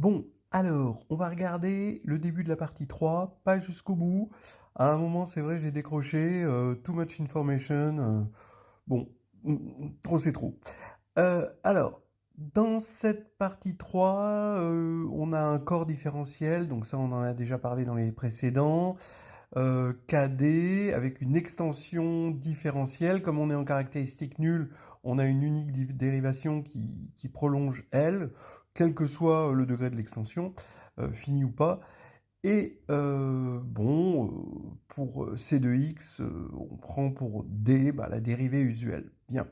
Bon, alors, on va regarder le début de la partie 3, pas jusqu'au bout. À un moment, c'est vrai, j'ai décroché, too much information. Bon, trop c'est trop. Alors, dans cette partie 3, on a un corps différentiel, donc ça on en a déjà parlé dans les précédents. KD avec une extension différentielle. Comme on est en caractéristique nulle, on a une unique dérivation qui prolonge L, quel que soit le degré de l'extension, fini ou pas. Et bon, pour C de x, on prend pour D la dérivée usuelle. Bien,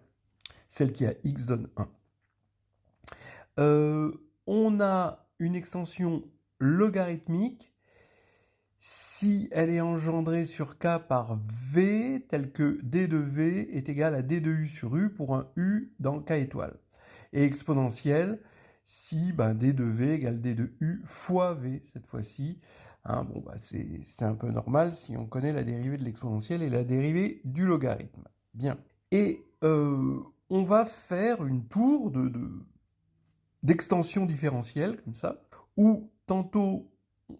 celle qui a x donne 1. On a une extension logarithmique si elle est engendrée sur K par V, telle que D de V est égal à D de U sur U pour un U dans K étoile. Et exponentielle si D de V égale D de U fois V cette fois-ci. Hein, bon, c'est un peu normal si on connaît la dérivée de l'exponentielle et la dérivée du logarithme. Bien. Et on va faire une tour d'extension différentielle, comme ça, où tantôt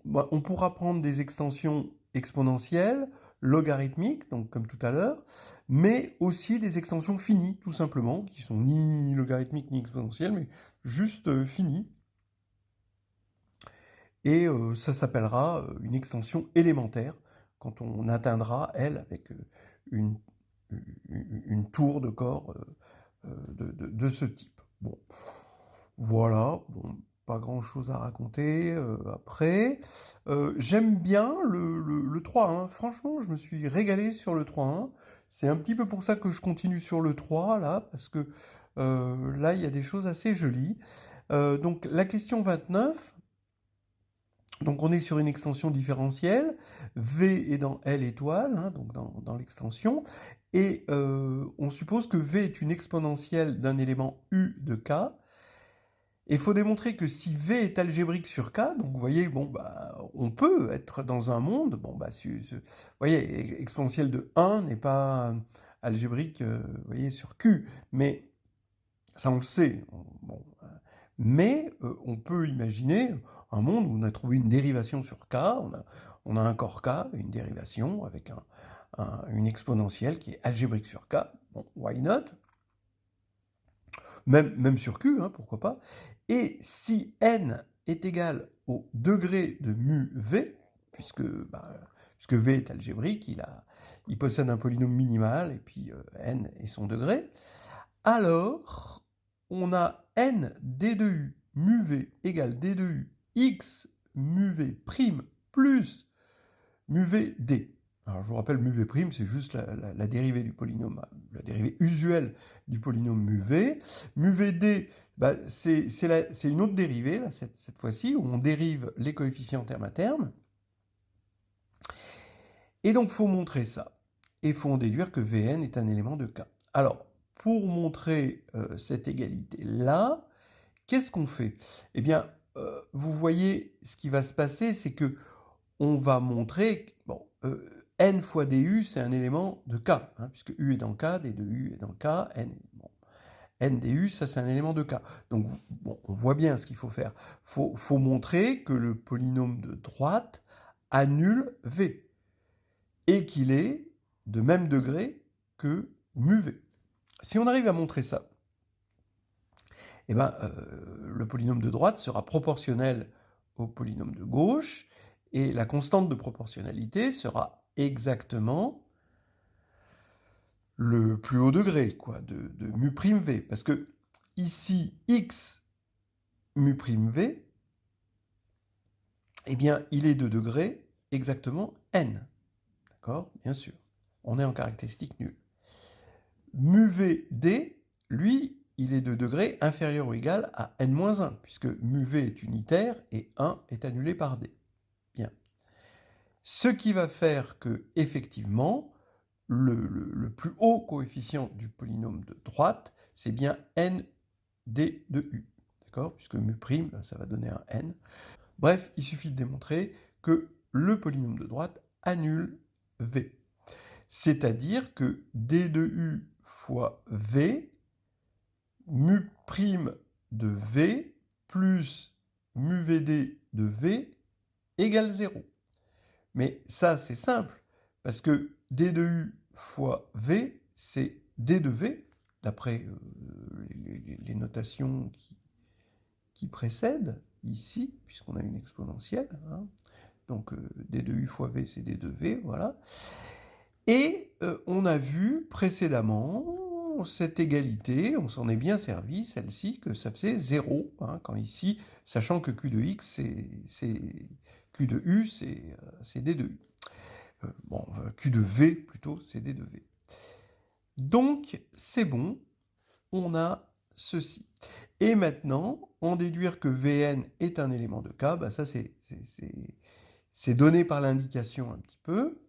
on pourra prendre des extensions exponentielles, logarithmiques, donc comme tout à l'heure, mais aussi des extensions finies, tout simplement, qui sont ni logarithmiques ni exponentielles, mais juste finies. Et ça s'appellera une extension élémentaire, quand on atteindra, elle, avec une, une tour de corps de ce type. Bon, voilà, bon, pas grand-chose à raconter après. J'aime bien le 3-1. Franchement, je me suis régalé sur le 3-1. C'est un petit peu pour ça que je continue sur le 3, là, parce que là, il y a des choses assez jolies. Donc, la question 29. Donc, on est sur une extension différentielle. V est dans L étoile, hein, donc dans l'extension. Et on suppose que V est une exponentielle d'un élément U de K. Et il faut démontrer que si V est algébrique sur K, donc vous voyez, bon, on peut être dans un monde, bon, vous voyez, exponentielle de 1 n'est pas algébrique, vous voyez, sur Q, mais ça on le sait. Bon, mais on peut imaginer un monde où on a trouvé une dérivation sur K, on a un corps K, une dérivation avec une exponentielle qui est algébrique sur K, bon, why not? Même sur Q, hein, pourquoi pas. Et si n est égal au degré de mu v, puisque v est algébrique, il possède un polynôme minimal, et puis n est son degré, alors on a n d de u mu v égale d de u x mu v prime plus mu v d. Alors je vous rappelle, mu v', c'est juste la dérivée du polynôme, la dérivée usuelle du polynôme mu v. Mu vd, c'est une autre dérivée, là, cette fois-ci, où on dérive les coefficients terme à terme. Et donc, il faut montrer ça. Et il faut en déduire que Vn est un élément de K. Alors, pour montrer cette égalité-là, qu'est-ce qu'on fait? Eh bien, vous voyez, ce qui va se passer, c'est que on va montrer, bon, n fois du, c'est un élément de K, hein, puisque u est dans K, d de u est dans K, n du, ça c'est un élément de K. Donc, bon, on voit bien ce qu'il faut faire. Faut montrer que le polynôme de droite annule V, et qu'il est de même degré que mu V. Si on arrive à montrer ça, eh ben, le polynôme de droite sera proportionnel au polynôme de gauche, et la constante de proportionnalité sera exactement le plus haut degré, quoi, de mu prime v. Parce que ici, x mu prime v, eh bien, il est de degré exactement n. D'accord? Bien sûr. On est en caractéristique nulle. Mu v d, lui, il est de degré inférieur ou égal à n-1, puisque mu v est unitaire et 1 est annulé par d. Bien. Ce qui va faire que, effectivement, le plus haut coefficient du polynôme de droite, c'est bien n d de u. D'accord? Puisque mu', ça va donner un n. Bref, il suffit de démontrer que le polynôme de droite annule v. C'est-à-dire que d de u fois v, mu' de v plus mu VD de V égale 0. Mais ça, c'est simple, parce que D de U fois V, c'est D de V, d'après les notations qui précèdent ici, puisqu'on a une exponentielle. Hein. Donc D de U fois V, c'est D de V, voilà. Et on a vu précédemment cette égalité, on s'en est bien servi, celle-ci, que ça faisait 0, hein, quand ici, sachant que Q de X, c'est Q de U, c'est D de U. Bon, Q de V, plutôt, c'est D de V. Donc, c'est bon, on a ceci. Et maintenant, en déduire que Vn est un élément de K, bah ça, c'est donné par l'indication un petit peu.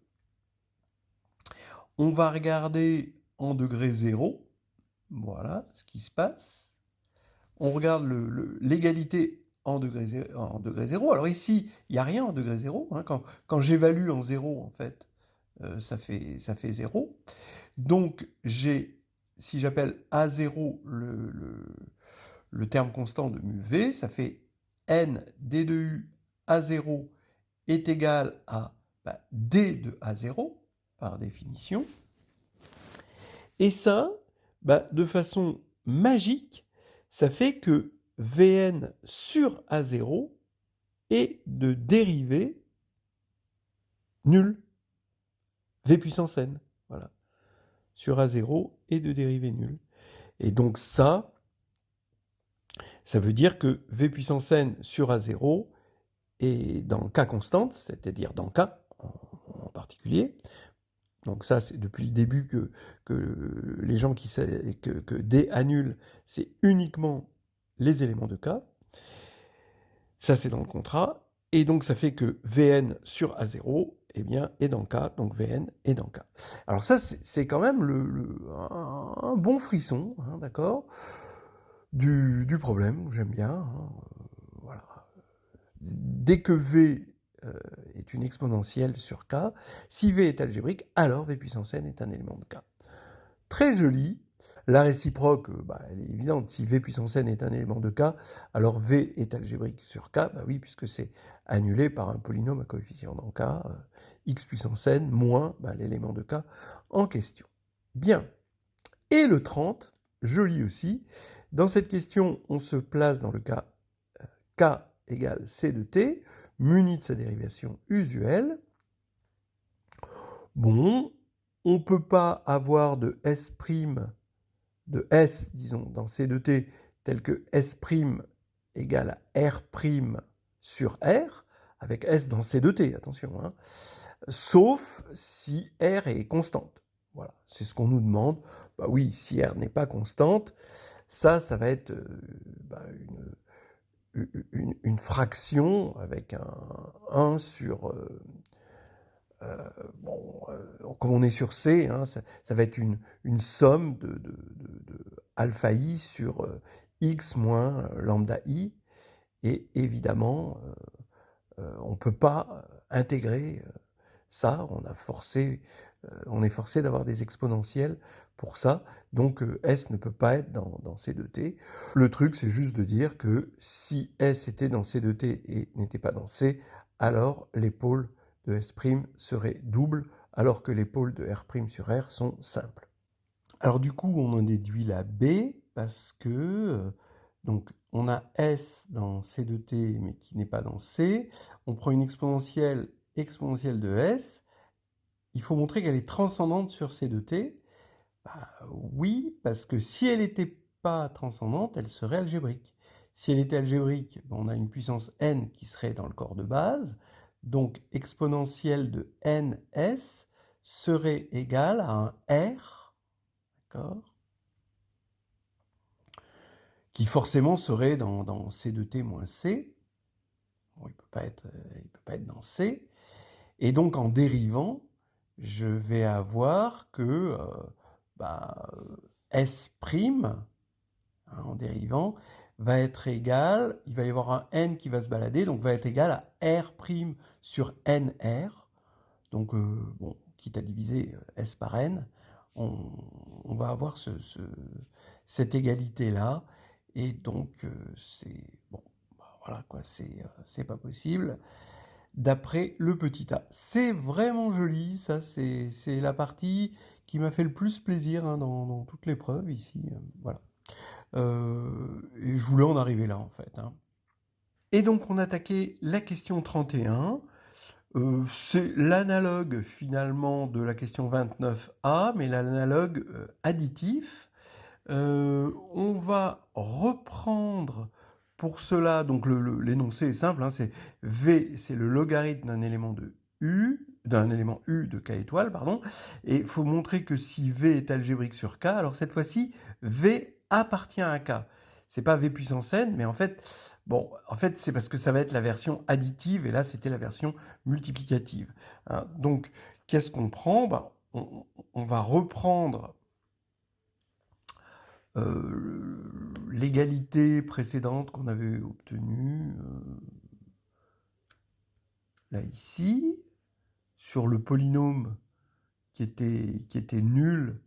On va regarder en degré 0, voilà ce qui se passe. On regarde l'égalité en degré 0. Alors ici, il n'y a rien en degré 0. Hein. Quand j'évalue en 0, en fait, ça fait 0. Donc, si j'appelle A0 le terme constant de mu V, ça fait n d de U A0 est égal à d de A0, par définition. Et ça, de façon magique, ça fait que Vn sur A0 est de dérivée nulle. V puissance n, voilà. Sur A0 est de dérivée nulle. Et donc ça veut dire que V puissance n sur A0 est dans K constante, c'est-à-dire dans K en particulier. Donc ça, c'est depuis le début que les gens qui savent que D annule, c'est uniquement les éléments de K. Ça, c'est dans le contrat. Et donc, ça fait que Vn sur A0 eh bien, est dans K, donc Vn est dans K. Alors ça, c'est quand même un bon frisson, hein, d'accord, du problème, j'aime bien. Hein, voilà. Dès que V est une exponentielle sur K, si V est algébrique, alors V puissance n est un élément de K. Très joli. La réciproque, elle est évidente. Si V puissance n est un élément de K, alors V est algébrique sur K, oui, puisque c'est annulé par un polynôme à coefficient dans K, x puissance n moins l'élément de K en question. Bien. Et le 30, joli aussi. Dans cette question, on se place dans le cas K égale C de T, muni de sa dérivation usuelle. Bon, on ne peut pas avoir de S', disons, dans C de T, tel que S' égale à R' sur R, avec S dans C de T, attention, hein, sauf si R est constante. Voilà, c'est ce qu'on nous demande. Oui, si R n'est pas constante, ça va être une fraction avec un 1 sur... comme on est sur C, hein, ça va être une somme de alpha i sur x moins lambda i. Et évidemment, on ne peut pas intégrer ça. On est forcé d'avoir des exponentielles pour ça. Donc S ne peut pas être dans C de T. Le truc, c'est juste de dire que si S était dans C de T et n'était pas dans C, alors les pôles de S' seraient doubles, alors que les pôles de R' sur R sont simples. Alors du coup, on en déduit la B, parce que donc on a S dans C de T, mais qui n'est pas dans C. On prend une exponentielle de S. Il faut montrer qu'elle est transcendante sur C de T. Oui, parce que si elle n'était pas transcendante, elle serait algébrique. Si elle était algébrique, on a une puissance n qui serait dans le corps de base. Donc, exponentielle de ns serait égale à un r, d'accord, qui forcément serait dans C de T moins C. Bon, il peut pas être dans C. Et donc, en dérivant, je vais avoir que S', en dérivant, va être égal, il va y avoir un n qui va se balader, donc va être égal à R' sur NR. Donc, quitte à diviser S par n, on va avoir cette égalité-là. Et donc, c'est bon. voilà quoi, c'est pas possible. D'après le petit a. C'est vraiment joli, ça, c'est la partie qui m'a fait le plus plaisir hein, dans toute l'épreuve ici. Voilà. Et je voulais en arriver là, en fait. Hein. Et donc, on attaquait la question 31. C'est l'analogue, finalement, de la question 29a, mais l'analogue additif. On va reprendre pour cela, donc l'énoncé est simple, hein, c'est V, c'est le logarithme d'un élément de U, d'un élément U de K étoile, pardon, et il faut montrer que si V est algébrique sur K, alors cette fois-ci, V appartient à K. C'est pas V puissance n, mais en fait, c'est parce que ça va être la version additive, et là, c'était la version multiplicative. Hein. Donc, qu'est-ce qu'on prend? On va reprendre l'égalité précédente qu'on avait obtenue là ici, sur le polynôme qui était nul,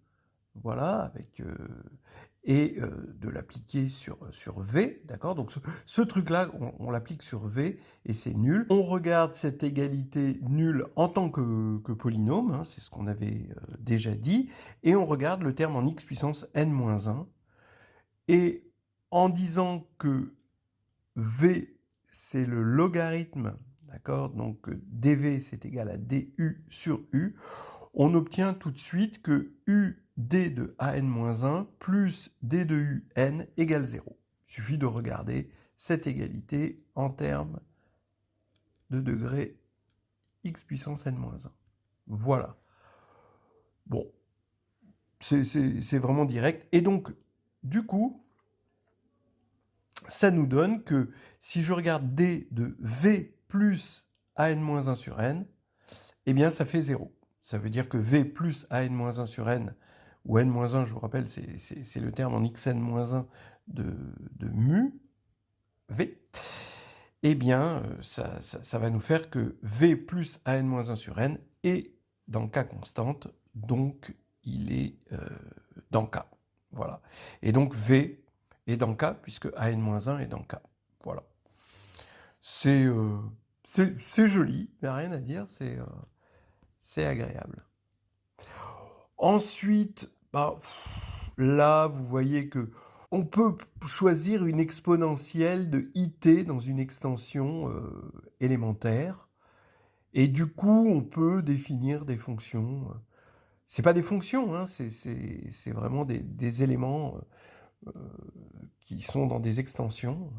voilà, avec de l'appliquer sur V, d'accord? Donc ce truc-là, on l'applique sur V et c'est nul. On regarde cette égalité nulle en tant que polynôme, hein, c'est ce qu'on avait déjà dit, et on regarde le terme en x puissance n-1, et en disant que V, c'est le logarithme, d'accord? Donc dV, c'est égal à du sur U. On obtient tout de suite que ud de an-1 plus d de un égale 0. Il suffit de regarder cette égalité en termes de degré x puissance n-1. Voilà. Bon, c'est vraiment direct. Et donc, du coup, ça nous donne que si je regarde d de v plus an-1 sur n, eh bien ça fait 0. Ça veut dire que v plus an-1 sur n, ou n-1, je vous rappelle, c'est le terme en xn-1 de mu, v, eh bien ça va nous faire que v plus an-1 sur n est dans K constante, donc il est dans K. Voilà. Et donc v est dans K, puisque an-1 est dans K. Voilà. C'est joli, il n'y a rien à dire, c'est agréable. Ensuite, là, vous voyez que on peut choisir une exponentielle de it dans une extension élémentaire. Et du coup, on peut définir des fonctions. C'est pas des fonctions, hein, c'est vraiment des éléments qui sont dans des extensions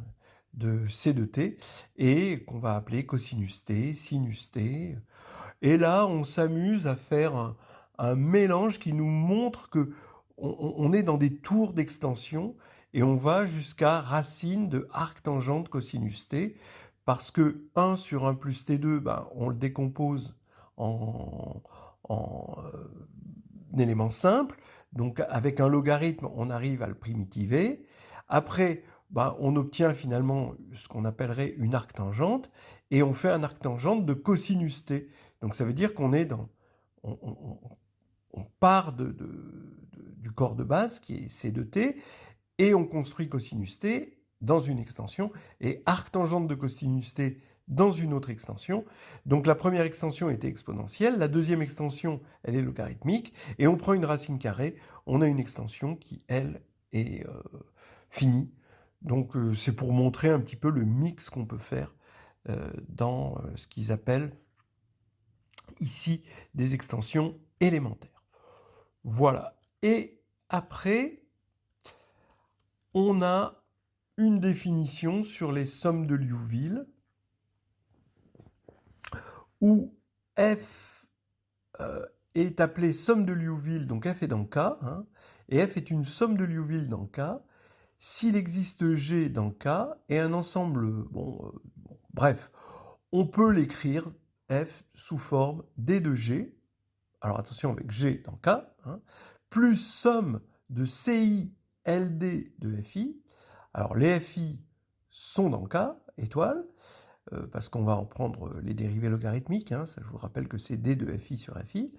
de C de T et qu'on va appeler cosinus T, sinus T. Et là, on s'amuse à faire un mélange qui nous montre que on est dans des tours d'extension et on va jusqu'à racine de arctangente cosinus T parce que 1 sur 1 plus T2, on le décompose en élément simple. Donc avec un logarithme, on arrive à le primitiver. Après, on obtient finalement ce qu'on appellerait une arctangente et on fait un arctangente de cosinus T. Donc ça veut dire qu'on est dans... On part du corps de base qui est C de T et on construit cosinus T dans une extension et arctangente de cosinus T dans une autre extension. Donc la première extension était exponentielle, la deuxième extension, elle est logarithmique, et on prend une racine carrée, on a une extension qui, elle, est finie. Donc c'est pour montrer un petit peu le mix qu'on peut faire dans ce qu'ils appellent ici des extensions élémentaires. Voilà. Et après, on a une définition sur les sommes de Liouville, où f est appelée somme de Liouville, donc f est dans K, hein, et f est une somme de Liouville dans K, s'il existe G dans K, et un ensemble, bref, on peut l'écrire f sous forme d de G, alors attention avec G dans K, hein, plus somme de CI LD de FI, alors les FI sont dans K, étoile, parce qu'on va en prendre les dérivés logarithmiques, hein, ça je vous rappelle que c'est d de FI sur FI,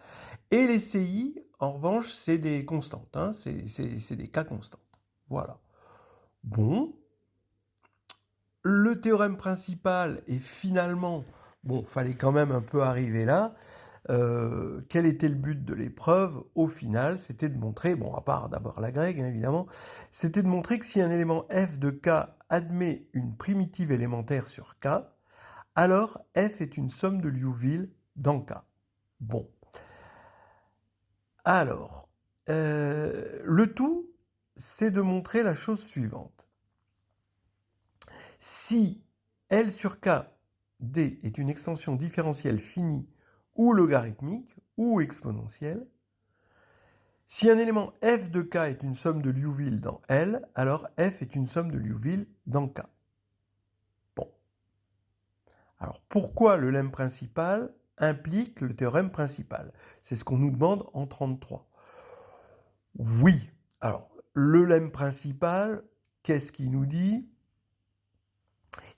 et les CI, en revanche, c'est des constantes, hein, c'est des K constantes. Voilà. Bon. le théorème principal est finalement, bon, fallait quand même un peu arriver là. Quel était le but de l'épreuve? Au final, c'était de montrer, bon, à part d'abord la grecque, hein, évidemment, c'était de montrer que si un élément f de k admet une primitive élémentaire sur k, alors f est une somme de Liouville dans k. Bon. Alors, le tout, c'est de montrer la chose suivante. Si L sur K D est une extension différentielle finie ou logarithmique ou exponentielle, si un élément f de K est une somme de Liouville dans L, alors f est une somme de Liouville dans K. Bon. Alors pourquoi le lemme principal implique le théorème principal? C'est ce qu'on nous demande en 33. Oui. Alors, le lemme principal, qu'est-ce qu'il nous dit?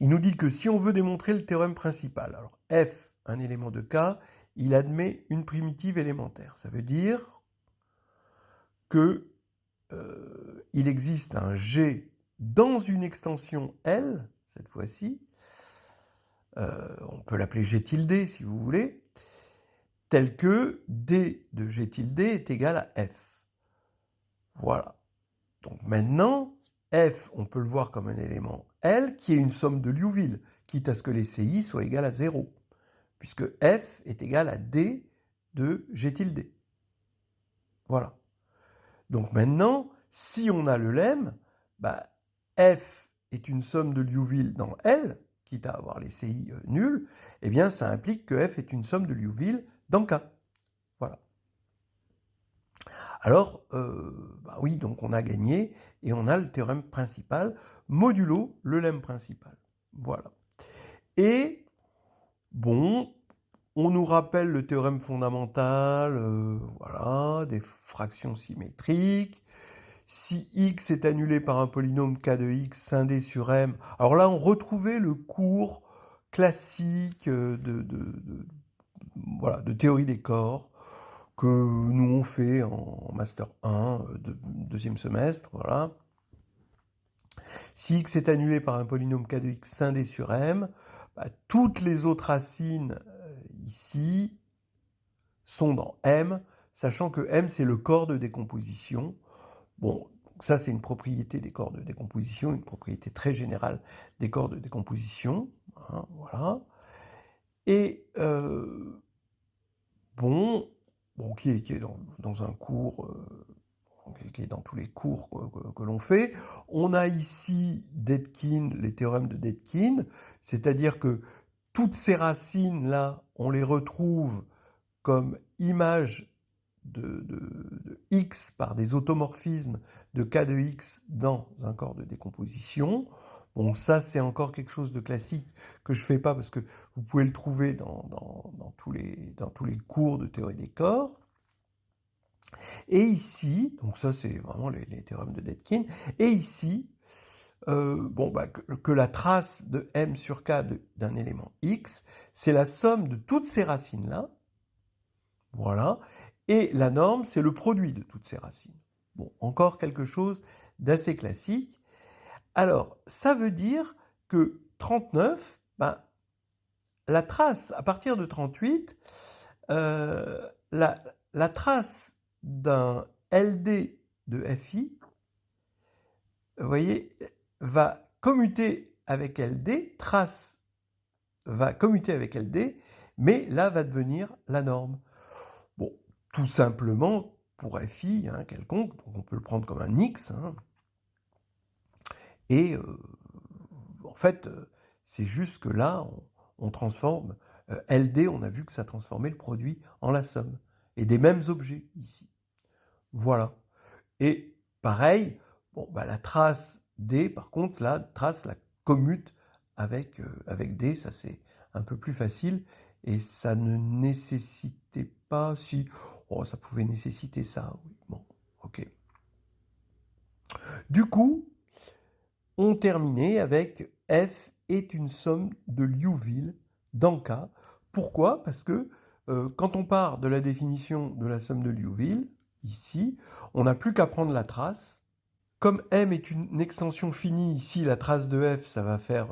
Il nous dit que si on veut démontrer le théorème principal, alors f, un élément de K, il admet une primitive élémentaire. Ça veut dire que il existe un G dans une extension L, cette fois-ci, on peut l'appeler G tilde si vous voulez, tel que D de G tilde est égal à F. Voilà. Donc maintenant, F, on peut le voir comme un élément L qui est une somme de Liouville, quitte à ce que les CI soient égales à 0, puisque F est égal à D de G tilde. Voilà. Donc maintenant, si on a le lemme, bah, F est une somme de Liouville dans L, quitte à avoir les CI nuls, eh bien ça implique que F est une somme de Liouville dans K. Voilà. Alors, bah oui, donc on a gagné, et on a le théorème principal, modulo le lemme principal. Voilà. Et, bon, on nous rappelle le théorème fondamental, voilà, des fractions symétriques. Si x est annulé par un polynôme k de x scindé sur m, alors là, on retrouvait le cours classique voilà, de théorie des corps, que nous on fait en Master 1, deuxième semestre, voilà. Si x est annulé par un polynôme k de x scindé sur m, bah, toutes les autres racines ici sont dans m, sachant que m c'est le corps de décomposition. Bon, ça c'est une propriété des corps de décomposition, une propriété très générale des corps de décomposition, hein, voilà. Et bon, qui est dans un cours, qui est dans tous les cours que l'on fait. On a ici Dedekind, les théorèmes de Dedekind, c'est-à-dire que toutes ces racines-là, on les retrouve comme images de x par des automorphismes de k de x dans un corps de décomposition. Bon, ça, c'est encore quelque chose de classique que je ne fais pas parce que vous pouvez le trouver dans tous les cours de théorie des corps. Et ici, donc ça, c'est vraiment les théorèmes de Dedekind. Et ici, bon, bah, que la trace de m sur k d'un élément x, c'est la somme de toutes ces racines-là. Voilà. Et la norme, c'est le produit de toutes ces racines. Bon, encore quelque chose d'assez classique. Alors, ça veut dire que 39, ben, la trace, à partir de 38, la trace d'un LD de FI, vous voyez, va commuter avec LD, trace va commuter avec LD, mais là va devenir la norme. Bon, tout simplement, pour FI, hein, quelconque, donc on peut le prendre comme un X, hein, et en fait, c'est juste que là, on transforme LD, on a vu que ça transformait le produit en la somme, et des mêmes objets ici. Voilà. Et pareil, bon, bah, la trace D, par contre, la trace la commute avec D, ça c'est un peu plus facile, et ça ne nécessitait pas, si, oh, ça pouvait nécessiter ça, oui, bon, ok. Du coup, on terminait avec F est une somme de Liouville dans K. Pourquoi? Parce que quand on part de la définition de la somme de Liouville, ici, on n'a plus qu'à prendre la trace, Comme M est une extension finie, ici la trace de F, ça va faire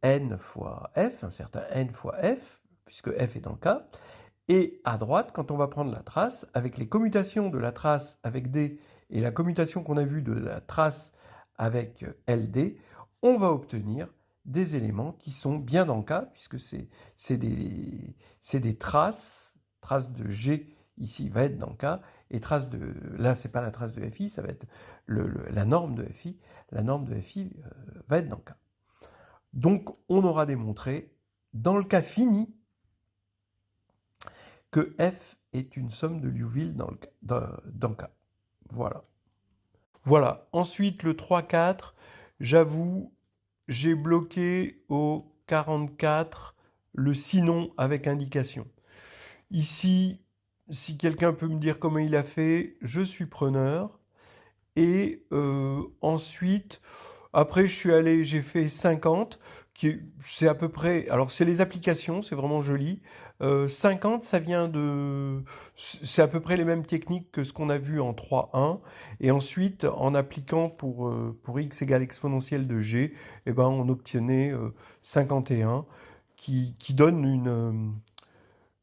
N fois F, un certain N fois F, puisque F est dans le cas. Et à droite, quand on va prendre la trace, avec les commutations de la trace avec D et la commutation qu'on a vue de la trace avec LD, on va obtenir des éléments qui sont bien dans le cas, puisque c'est des traces de G ici va être dans le cas, et là c'est pas la trace de FI, ça va être la norme de FI, la norme de FI va être dans le cas. Donc on aura démontré, dans le cas fini, que F est une somme de Liouville dans le cas. Voilà. Voilà. Ensuite, le 3-4, j'avoue, j'ai bloqué au 44 le sinon avec indication. Ici, si quelqu'un peut me dire comment il a fait, je suis preneur. Et ensuite, après, j'ai fait 50, c'est à peu près, alors c'est les applications, c'est vraiment joli. 50, ça vient c'est à peu près les mêmes techniques que ce qu'on a vu en 3.1. Et ensuite, en appliquant pour x égale exponentielle de g, eh ben, on obtenait 51, qui donne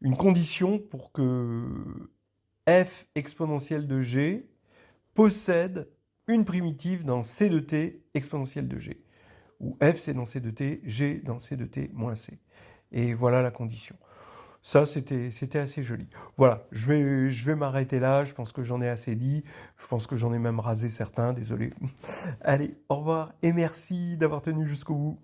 une condition pour que f exponentielle de g possède une primitive dans C de t exponentielle de g, où f c'est dans C de t, g dans C de t moins c. Et voilà la condition. Ça, c'était assez joli. Voilà, je vais m'arrêter là, je pense que j'en ai assez dit, je pense que j'en ai même rasé certains, désolé. Allez, au revoir et merci d'avoir tenu jusqu'au bout.